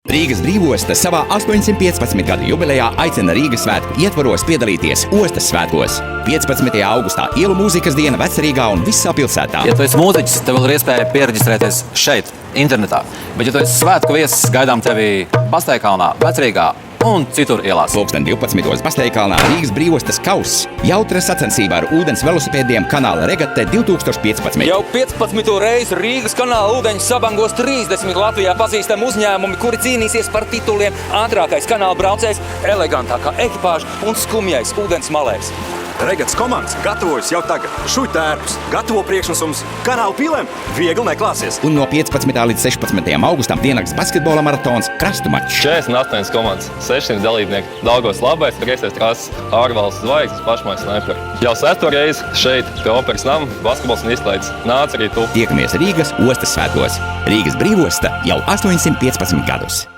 Rīgas brīvosta savā 815. gada jubilejā aicina Rīgas svētku ietvaros piedalīties ostas svētkos. 15. augustā Ielu mūzikas diena Vecrīgā un visā pilsētā. Ja tu esi mūziķis, tev vēl ir iespēja piereģistrēties šeit, internetā. Bet ja tu esi svētku viesis, gaidām tevi Basteikalnā, Vecrīgā un citur ielās. Pulksten 12. Basteikalnā Rīgas brīvostas kauss. Jautra sacensība ar ūdens velosipēdiem kanāla regate 2015. Jau 15. reizi Rīgas kanāla ūdeņu sabangos 30 Latvijā pazīstami uzņēmumi, kuri cīnīsies par tituliem ātrākais kanāla braucējs, elegantākā ekipāža un skumjais ūdens malējs. Regatas komandas gatavojas jau tagad. Šuj tērpus, gatavo priekšnesums, kanāla pīlēm viegli neklāsies. Un no 15. līdz 16. augustam diennakts basketbola maratons krastu mačs. 48 komandas, 600 dalībnieki. Daugos labais, kreisais trases, ārvalsts zvaigznes, pašmājas snaiperi. Jau 6. reizi šeit, pie operas nama, basketbols un izklaides. Nāc arī tu. Tiekamies Rīgas ostas svētkos. Rīgas brīvosta jau 815 gadus.